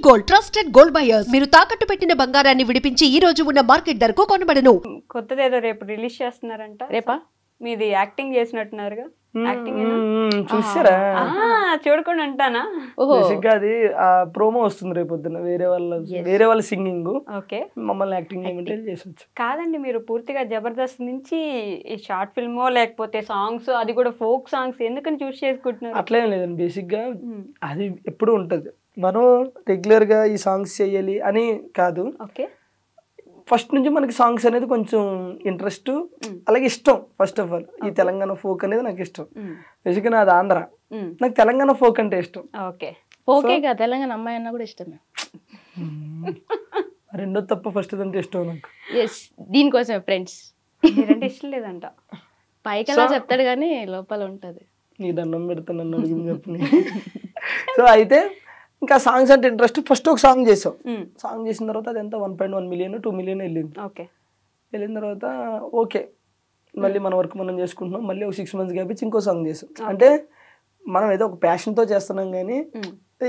Gold trusted gold buyers మీరు తాకట్టు పెట్టిన బంగారాన్ని విడిపించి ఈ రోజు ఉన్న మార్కెట్ ధరకు కొనబడను. కొత్తదేదో రేపు రిలీజ్ చేస్తున్నారంట. రేపా? మీది యాక్టింగ్ చేసినట్టున్నారుగా. యాక్టింగ్ చూసారా? చూడకుండా అంటానా? బేసిక్గా అది ఆ ప్రోమో వస్తుంది రేపు పొద్దున్న, వేరే వాళ్ళ సింగింగ్. ఓకే, మమ్మల్ని యాక్టింగ్ ఏమంటే చేసొచ్చు. కాదండి, మీరు పూర్తిగా జబర్దస్త్ నుంచి ఈ షార్ట్ ఫిల్మో లేకపోతే సాంగ్స్, అది కూడా ఫోక్ సాంగ్స్ ఎందుకని చూస్ చేసుకుంటున్నారు? అట్లేం లేదండి, బేసిక్గా అది ఎప్పుడు ఉంటుంది. మనం రెగ్యులర్గా ఈ సాంగ్స్ చేయాలి అని కాదు. ఓకే, ఫస్ట్ నుంచి మనకి సాంగ్స్ అనేది కొంచెం ఇంట్రెస్ట్, అలాగే ఇష్టం. ఫస్ట్ ఆఫ్ ఆల్ ఈ తెలంగాణ ఫోక్ అనేది నాకు ఇష్టం. బేసిక్గా నాది ఆంధ్ర, నాకు తెలంగాణ ఫోక్ అంటే ఇష్టం. ఓకే, ఓకేగా తెలంగాణ అమ్మాయి అన్న కూడా ఇష్టమే. రెండో తప్ప ఫస్ట్ అంటే ఇష్టం నాకు. ఎస్, దీనికోసమే ఫ్రెండ్స్. మీరంటే ఇష్టం లేదంట. పైకల్లా చెప్తాడు కానీ లోపల ఉంటది. నీ దండం పెడతా నన్ను అడిగింది చెప్పని. సో అయితే ఇంకా సాంగ్స్ అంటే ఇంట్రెస్ట్. ఫస్ట్ ఒక సాంగ్ చేసాం. సాంగ్ చేసిన తర్వాత అది ఎంత 1.1 మిలియన్ 2 మిలియన్ వెళ్ళింది. ఓకే, వెళ్ళిన తర్వాత ఓకే, మళ్ళీ మన వర్క్ మనం చేసుకుంటున్నాం. మళ్ళీ ఒక 6 months గ్యాప్ ఇచ్చి ఇంకో సాంగ్ చేసాం. అంటే మనం ఏదో ఒక ప్యాషన్తో చేస్తున్నాం, కానీ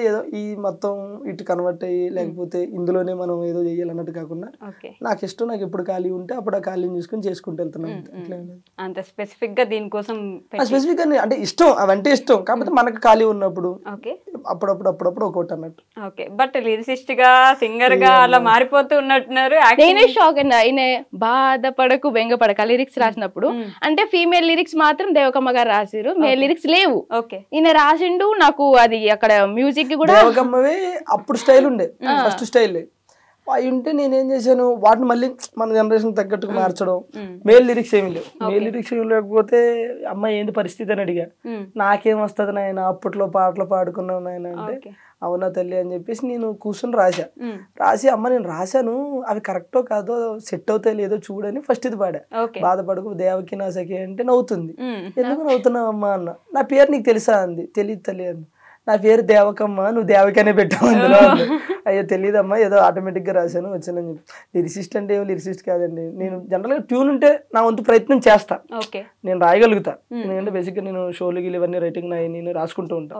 ఏదో ఈ మొత్తం ఇటు కన్వర్ట్ అయ్యి లేకపోతే ఇందులోనే మనం ఏదో చేయాలన్నట్టు కాకుండా నాకు ఇష్టం, నాకు ఎప్పుడు ఖాళీ ఉంటే అప్పుడు ఆ ఖాళీని చూసుకొని చేసుకుంటూ వెళ్తున్నాం. అంత స్పెసిఫిక్ గా దీనికోసం స్పెసిఫిక్ అంటే ఇష్టం, అవంటే ఇష్టం. కాకపోతే మనకు ఖాళీ ఉన్నప్పుడు అప్పుడప్పుడు ఒకటి అన్నట్టు. ఓకే, బట్ లిరిసిస్ట్ గా సింగర్ గా అలా మారిపోతూ ఉన్నట్టున్నారు. నేనే షాక్ అయినా. ఈయన బాధపడకు బెంగపడక లిరిక్స్ రాసినప్పుడు, అంటే ఫీమేల్ లిరిక్స్ మాత్రం దేవకమ్మ గారు రాసిరు, మేల్ లిరిక్స్ లేవు. ఓకే, ఈయన రాసిండు. నాకు అది అక్కడ మ్యూజిక్ కూడా దేవకమ్మవే అప్పుడు స్టైల్ ఉండే, ఫస్ట్ స్టైల్ అవి ఉంటే నేనేం చేశాను, వాటిని మళ్ళీ మన జనరేషన్ తగ్గట్టుకు మార్చడం. మేల్ లిరిక్స్ ఏమి లేవు. మేల్ లిరిక్స్ ఏమి లేకపోతే అమ్మాయి ఏంది పరిస్థితి అని అడిగా. నాకేం వస్తుంది నాయన, అప్పట్లో పాటలు పాడుకున్నావు నాయన అంటే, అవునా తల్లి అని చెప్పేసి నేను కూర్చొని రాసి అమ్మ నేను రాశాను, అవి కరెక్టో కాదో సెట్ అవుతాయి లేదో చూడని ఫస్ట్ ఇది పాడా. బాధపడకు దేవకి నా సఖి అంటే నవ్వుతుంది. ఎందుకు నవ్వుతున్నావు అమ్మ అన్న. నా పేరు నీకు తెలుసా అంది. తెలియదు తల్లి అన్న. నా పేరు దేవకమ్మ, నువ్వు దేవకనే పెట్టావు అందులో. అయ్యో తెలియదమ్మా, ఏదో ఆటోమేటిక్గా రాశాను వచ్చానని చెప్పి. లిరిసిస్ట్ అంటే ఏమో లిరిసిస్ట్ కాదండి. నేను జనరల్గా ట్యూన్ ఉంటే నా వంతు ప్రయత్నం చేస్తా, నేను రాయగలుగుతా. ఎందుకంటే బేసిక్గా నేను షోలు గిలు ఇవన్నీ రైటింగ్ నేను రాసుకుంటూ ఉంటా.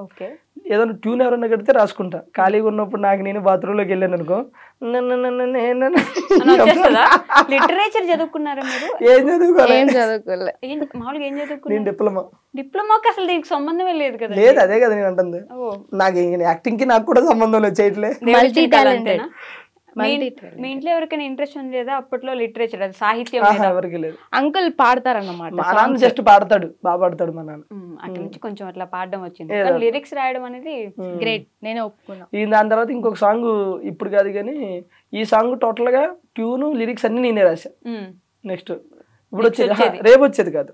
ఏదైనా ట్యూన్ ఎవరైనా కడితే రాసుకుంటా. ఖాళీగా ఉన్నప్పుడు నాకు నేను బాత్రూంలోకి వెళ్ళాను అనుకో, లిటరేచర్ చదువుకున్నారా మీరు? ఏం చదువుకోలే. మామూలుగా ఏం చదువుకున్నారు? నేను డిప్లొమా. డిప్లొమాకి అసలు దీనికి సంబంధమే లేదు కదా? లేదు, అదే కదా నేను అంటుంది. నాకు యాక్టింగ్ కి నాకు కూడా సంబంధం లేదు, చేయట్లే. మీ ఇంట్లో ఎవరికైనా ఇంట్రెస్ట్ ఉంది లేదా అప్పట్లో లిటరేచర్, అది సాహిత్యం? ఎవరికి లేదు. అంకుల్ పాడతారన్నమాట. మా నాన్న జస్ట్ పాడతాడు, బాగా పాడతాడు మా నాన్న. అక్కడ నుంచి కొంచెం అట్లా పాడడం వచ్చింది. లిరిక్స్ రాయడం అనేది గ్రేట్, నేనే ఒప్పుకున్నా. దాని తర్వాత ఇంకొక సాంగ్ ఇప్పుడు కాదు కానీ ఈ సాంగ్ టోటల్ గా ట్యూన్ లిరిక్స్ అన్ని నేనే రాశా. నెక్స్ట్ ఇప్పుడు వచ్చేది, రేపు వచ్చేది కాదు,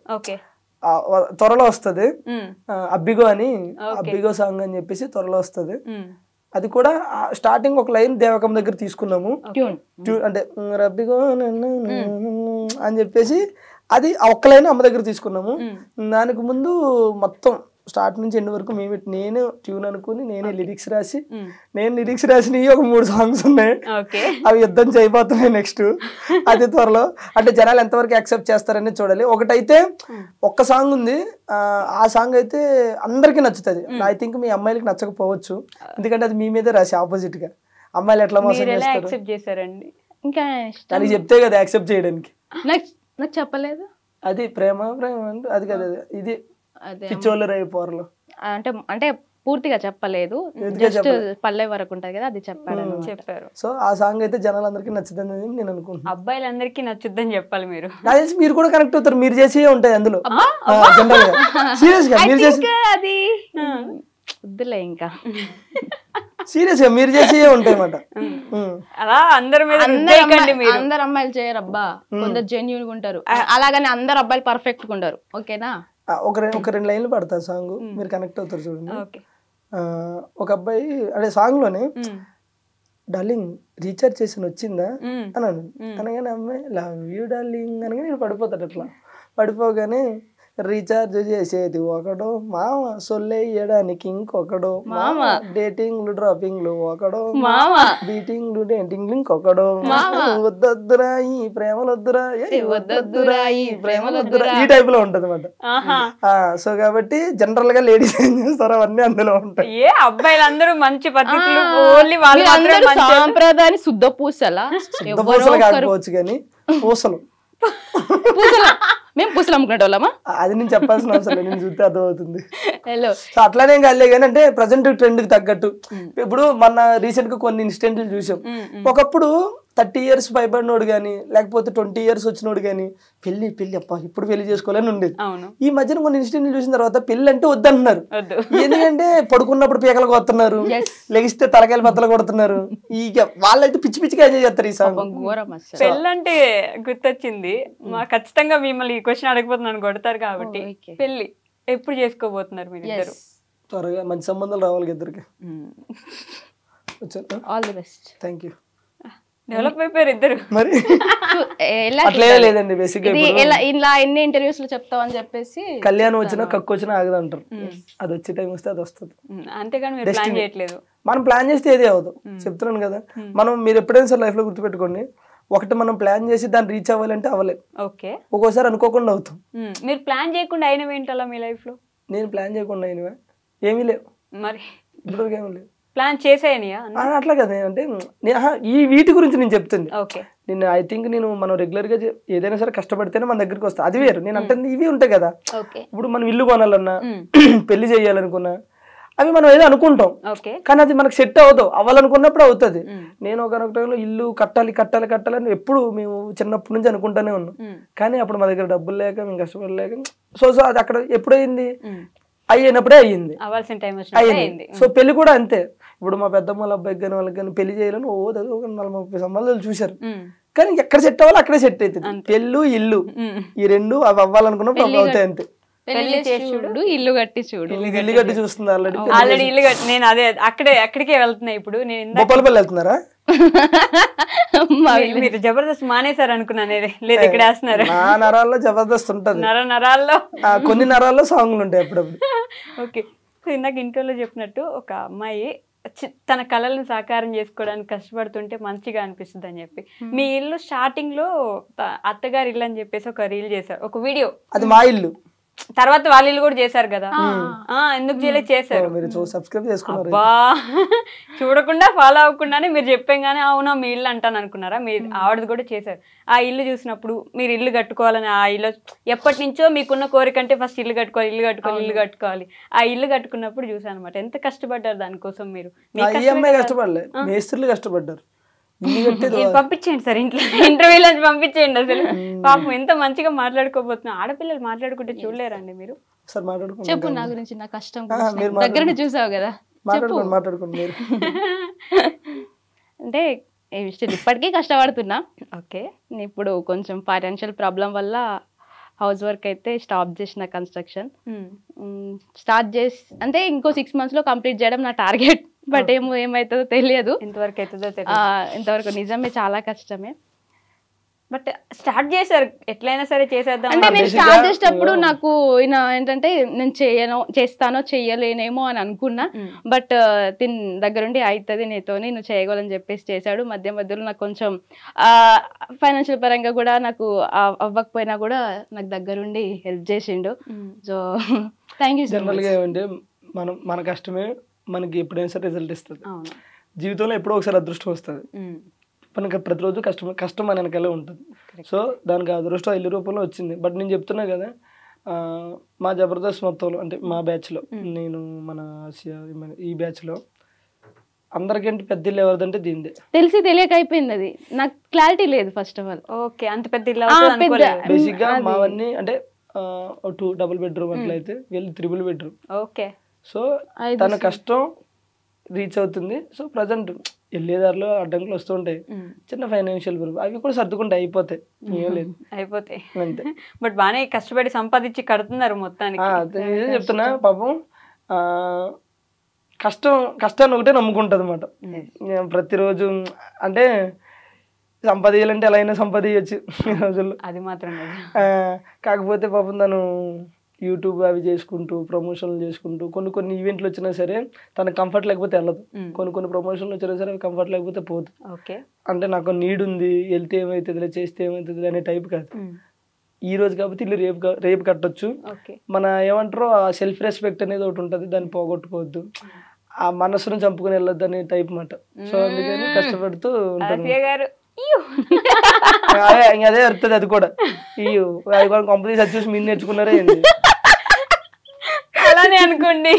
త్వరలో వస్తుంది. అబ్బిగో అని, అబ్బిగో సాంగ్ అని చెప్పేసి త్వరలో వస్తుంది. అది కూడా స్టార్టింగ్ ఒక లైన్ దేవకం దగ్గర తీసుకున్నాము, అంటే రబ్బిగో అని చెప్పేసి అది ఒక్క లైన్ అమ్మ దగ్గర తీసుకున్నాము. దానికి ముందు మొత్తం స్టార్ట్ నుంచి ఎండ్ వరకు నేను ట్యూన్ అనుకుని నేనే లిరిక్స్ రాసి, నేను లిరిక్స్ రాసినవి ఒక 3 songs ఉన్నాయి. అవి యుద్ధం చేయబోతున్నాయి నెక్స్ట్. అది త్వరలో, అంటే జనాలు ఎంతవరకు యాక్సెప్ట్ చేస్తారని చూడాలి. ఒకటైతే ఒక్క సాంగ్ ఉంది, ఆ సాంగ్ అయితే అందరికీ నచ్చుతుంది. ఐ థింక్ మీ అమ్మాయిలకి నచ్చకపోవచ్చు, ఎందుకంటే అది మీ మీదే రాసి ఆపోజిట్ గా. అమ్మాయిలు ఎట్లా మోసం చేస్తారండి? ఇంకా అది చెప్తే కదా యాక్సెప్ట్ చేయడానికి. నాకు చెప్పలేదు. అది ప్రేమ అంటే అది కదా, ఇది పిచ్చోళ్ళు రేపు పోరలు అంటే పూర్తిగా చెప్పలేదు, జస్ట్ పల్లె వరకు ఉంటది కదా, అది చెప్పారు. సో ఆ సాంగ్ అయితే జనాలందరికీ నచ్చుతుంది నేను అనుకుంటున్నాను. అబ్బాయిలందరికీ నచ్చుద్దని చెప్పాలి మీరు. నాకు తెలిసి మీరు కూడా కనెక్ట్ అవుతారు, మీరు చేసే ఉంటాయి అందులో. సీరియస్ గా మీరు చేసి అది వద్దులే, ఇంకా సీరియస్ గా మీరు చేసే ఉంటాయి అన్నమాట. అలా అందరు అమ్మాయిలు చేయరు అబ్బా, కొందరు జెన్యూన్ గా ఉంటారు. అలాగని అందరు అబ్బాయిలు పర్ఫెక్ట్ గా ఉండరు. ఓకేనా? ఒక 2 లైన్లు పడతా సాంగ్, మీరు కనెక్ట్ అవుతారు చూడండి. ఒక అబ్బాయి అంటే సాంగ్ లోనే డార్లింగ్ రీఛార్జ్ చేసి వచ్చిందా అన్నాను. అనగానే అమ్మాయి లవ్ యూ డార్లింగ్ అనగా నేను పడిపోతాడు. అట్లా పడిపోగానే రీఛార్జ్ చేసేది ఒకడో మామ, సొల్లేయడానికి ఇంకొకడో మామ, డేటింగ్లు డ్రాపింగ్లు ఒకడో మామ, బీటింగ్లు డేటింగ్లు ఇంకొకడో వద్దొద్దురా ఈ ప్రేమలొద్దురా, వద్దొద్దురా ఈ ప్రేమలొద్దురా, ఈ టైప్ లో ఉంటది అన్నమాట. సో కాబట్టి జనరల్ గా లేడీస్ ఏం చేస్తారో అవన్నీ అందులో ఉంటాయి. ఏ అబ్బాయిలందరూ మంచి పద్ధతులు, ఓన్లీ వాళ్ళు మాత్రమే సాంప్రదాయాన్ని శుద్ధ పూసలా పూసలు కాకపోవచ్చు కానీ పూసలు మేము పూసలు అమ్ముకునే వాళ్ళమా? అది నేను చెప్పాల్సిన అవసరం లేదు, నేను చూస్తే అర్థమవుతుంది. హలో సో అట్లానే కాలే కానీ అంటే ప్రజెంట్ ట్రెండ్ కి తగ్గట్టు ఇప్పుడు మన రీసెంట్ గా కొన్ని ఇన్సిడెంట్లు చూసాం. ఒకప్పుడు 30 years పైబడినోడు కానీ లేకపోతే 20 years వచ్చినోడు కానీ పెళ్లి పెళ్లి అప్ప ఇప్పుడు పెళ్లి చేసుకోవాలని ఉండేది. ఈ మధ్యన కొన్ని ఇన్సిడెంట్లు చూసిన తర్వాత పెళ్లి అంటే వద్దంటున్నారు. ఎందుకంటే పడుకున్నప్పుడు పీకలు కొడుతున్నారు, లెగిస్తే తలకాయలు బద్దలు కొడుతున్నారు. ఇక వాళ్ళైతే పిచ్చి పిచ్చిగా ఎంజాయ్ చేస్తారు ఈ సాంగ్. పెళ్ళంటే గుర్తొచ్చింది, మా ఖచ్చితంగా మిమ్మల్ని ఈ క్వశ్చన్ అడగపోతున్నాను, కొడతారు కాబట్టి. పెళ్లి ఎప్పుడు చేసుకోబోతున్నారు మీరు ఇద్దరు? త్వరగా మంచి సంబంధాలు రావాలి ఇద్దరికి. All the best. Thank you. Develop అయిపోయారు ఇద్దరు మరి అట్లే లేదండి. బేసిక్ ఇలా ఎన్ని ఇంటర్వ్యూస్ లో చెప్తావు అని చెప్పేసి కళ్యాణం వచ్చినా కక్కు వచ్చినా ఆగదు అంటారు. అది వచ్చే టైం వస్తే అది వస్తుంది. అంతేగాని మీరు ప్లాన్ చేయట్లేదు. మనం ప్లాన్ చేస్తే ఏది అవ్వదు, చెప్తున్నాను కదా. మనం మీరు ఎప్పుడైనా సార్ లైఫ్ లో గుర్తుపెట్టుకోండి, ఒకటి మనం ప్లాన్ చేసి దాన్ని రీచ్ అవ్వాలంటే అవ్వలేదు. ఓకే, ఒక్కోసారి అనుకోకుండా అవుతాం. మీరు ప్లాన్ చేయకుండా అయినవి ఏంటలా మీ లైఫ్ లో? నేను ప్లాన్ చేయకుండా అయినవా ఏమీ లేవు, మరి ఇప్పుడు ఏమీ లేవు. ప్లాన్ చేసేయనియా? అట్లా కదా, అంటే ఈ వీటి గురించి నేను చెప్తుంది. ఓకే, నేను ఐ థింక్ నేను మనం రెగ్యులర్ గా ఏదైనా సరే కష్టపడితేనే మన దగ్గరికి వస్తా, అది వేరు. నేను అంటే ఇవి ఉంటాయి కదా, ఇప్పుడు మనం ఇల్లు కొనాలన్నా పెళ్లి చేయాలనుకున్నా అవి మనం ఏదో అనుకుంటాం, కానీ అది మనకు సెట్ అవ్వదు. అవ్వాలనుకున్నప్పుడు అవుతుంది. నేను ఒక టైంలో ఇల్లు కట్టాలి కట్టాలి కట్టాలని ఎప్పుడు మేము చిన్నప్పటి నుంచి అనుకుంటానే ఉన్నాం, కానీ అప్పుడు మా దగ్గర డబ్బులు లేక మేము కష్టపడలేక సో అది అక్కడ ఎప్పుడైంది అయ్యినప్పుడే అయ్యింది, అయ్యింది. సో పెళ్లి కూడా అంతే. ఇప్పుడు మా పెద్దమ్మ వాళ్ళ అబ్బాయికి కానీ వాళ్ళకి కానీ పెళ్లి చేయాలని ఒక 40-30 సంబంధాలు చూశారు, కానీ ఎక్కడ సెట్ అవ్వాలి అక్కడే సెట్ అవుతుంది. పెళ్ళు ఇల్లు ఈ రెండు అవి అవ్వాలనుకున్నప్పుడు అవి అవుతాయి అంతే. ఇల్లు కట్టి చూడు, ఇల్లు కట్టి చూస్తుంది ఆల్రెడీ ఇల్లు కట్టి. నేను అదే అక్కడికే వెళ్తున్నా ఇప్పుడు. నేను బొప్పలపల్లి వెళ్తున్నారా? మీరు జబర్దస్త్ మానేశారు అనుకున్నాను, లేదు ఇక్కడ వేస్తున్నారు. నా నరాల్లో జబర్దస్త్ ఉంటది, నరాల్లో కొన్ని నరాల్లో సాంగ్లు ఉంటాయి అప్పుడప్పుడు. ఓకే, ఇందాక ఇంటర్వ్యూలో చెప్పినట్టు ఒక అమ్మాయి తన కళలను సాకారం చేసుకోవడానికి కష్టపడుతుంటే మంచిగా అనిపిస్తుంది అని చెప్పి, మీ ఇల్లు స్టార్టింగ్ లో అత్తగారి ఇల్లు అని చెప్పేసి ఒక రీల్ చేశారు, ఒక వీడియో. అది మా ఇల్లు. తర్వాత వాళ్ళ ఇల్లు కూడా చేశారు కదా, ఎందుకు చేయలేదు? చేశారు. చూడకుండా ఫాలో అవ్వకుండానే మీరు చెప్పాగానే అవునా మీ ఇల్లు అంటాను అనుకున్నారా? మీరు ఆవిడది కూడా చేశారు. ఆ ఇల్లు చూసినప్పుడు మీరు ఇల్లు కట్టుకోవాలని, ఆ ఇల్లు ఎప్పటి నుంచో మీకున్న కోరిక అంటే ఫస్ట్ ఇల్లు కట్టుకోవాలి ఇల్లు కట్టుకోవాలి ఇల్లు కట్టుకోవాలి. ఆ ఇల్లు కట్టుకున్నప్పుడు చూసాను అనమాట ఎంత కష్టపడ్డారు దానికోసం. మీరు కష్టపడలేదు, మేస్త్రీలు కష్టపడ్డారు. పంపించేయండి సార్ ఇంట్లో, ఇంటర్వ్యూలో పంపించేయండి. అసలు పాపం ఎంత మంచిగా మాట్లాడుకోబోతున్నా. ఆడపిల్లలు మాట్లాడుకుంటే చూడలేరండి మీరు? చెప్పు నా గురించి, నా కష్టం దగ్గర చూసావు కదా, అంటే ఇప్పటికీ కష్టపడుతున్నా. ఓకే, ఇప్పుడు కొంచెం ఫైనాన్షియల్ ప్రాబ్లం వల్ల హౌస్ వర్క్ అయితే స్టాప్ చేసిన, కన్స్ట్రక్షన్ స్టార్ట్ చేసి అంటే ఇంకో 6 months లో కంప్లీట్ చేయడం నా టార్గెట్. బట్ ఏమవుతుందో తెలియదు, ఇంతవరకు నిజమే చాలా కష్టమే. బట్ స్టార్ట్ చేశారు, ఎట్లయినా సరే చేసేద్దాం అంటే. నేను స్టార్ట్ చేసేటప్పుడు నాకు ఏంటంటే నేను చేస్తానో చెయ్యలేనేమో అని అనుకున్నా, బట్ తిన్ దగ్గరుండి అవుతుంది నీతోని, నువ్వు చేయగలని చెప్పేసి చేశాడు. మధ్యలో నాకు కొంచెం ఫైనాన్షియల్ పరంగా కూడా నాకు అవ్వకపోయినా కూడా నాకు దగ్గరుండి హెల్ప్ చేసిండు. So thank you. జనరల్గా ఏమంటే మన కష్టమే మనకి ఎప్పుడైనా సరే రిజల్ట్ ఇస్తుంది. జీవితంలో ఎప్పుడో ఒకసారి అదృష్టం వస్తుంది. మనకి ప్రతిరోజు కష్టం మన వెనకాలే ఉంటుంది. సో దానికి అదృష్టం ఇల్లు రూపంలో వచ్చింది. బట్ నేను చెప్తున్నా కదా, మా జబర్దస్త్ మొత్తంలో అంటే మా బ్యాచ్లో, నేను మన ఈ బ్యాచ్లో అందరికంటే పెద్ద ఇల్లు ఎవరిదంటే దీనిదే. తెలిసి తెలియక అయిపోయింది, అది నాకు క్లారిటీ లేదు ఫస్ట్ ఆఫ్ ఆల్. ఓకే, అంత పెద్ద ఇల్లు బేసిక్ గా మావన్నీ అంటే 2 double bedroom అట్లయితే వీళ్ళు 3 bedroom. ఓకే, సో తన కష్టం రీచ్ అవుతుంది. సో ప్రజెంట్ వెళ్ళేదారిలో అడ్డంకులు వస్తూ ఉంటాయి, చిన్న ఫైనాన్షియల్ ప్రాబ్లం, అవి కూడా సర్దుకుంటే అయిపోతాయి, ఏం లేదు అయిపోతాయి అంతే. బట్ బాగానే కష్టపడి సంపాదించి కడుతున్నారు మొత్తానికి. చెప్తున్నా పాపం కష్టాన్ని ఒకటే నమ్ముకుంటుంది అన్నమాట ప్రతిరోజు. అంటే సంపాదించాలంటే ఎలా అయినా సంపాదించచ్చు ఈ రోజుల్లో, అది మాత్రం. కాకపోతే పాపం తను యూట్యూబ్ అవి చేసుకుంటూ ప్రమోషన్లు చేసుకుంటూ కొన్ని ఈవెంట్లు వచ్చినా సరే తనకు కంఫర్ట్ లేకపోతే వెళ్ళదు. కొన్ని ప్రమోషన్లు వచ్చినా సరే అవి కంఫర్ట్ లేకపోతే పోతుంది. ఓకే. అంటే నాకు నీడ్ ఉంది, వెళ్తే ఏమవుతుంది, చేస్తే ఏమవుతుంది అనే టైప్ కాదు. ఈ రోజు కాబట్టి ఇల్లు రేపు కట్టొచ్చు. మన ఏమంటారో ఆ సెల్ఫ్ రెస్పెక్ట్ అనేది ఒకటి ఉంటుంది, దాన్ని పోగొట్టుకోవద్దు, ఆ మనసును చంపుకొని వెళ్ళొద్దు అనే టైప్ మాట. సో అందుకని కష్టపడుతూ ఉంటాను. అదే వస్తుంది అది కూడా. కంపెనీ సక్సెస్ మీరు నేర్చుకున్నారే ఏంది అలానే అనుకోండి.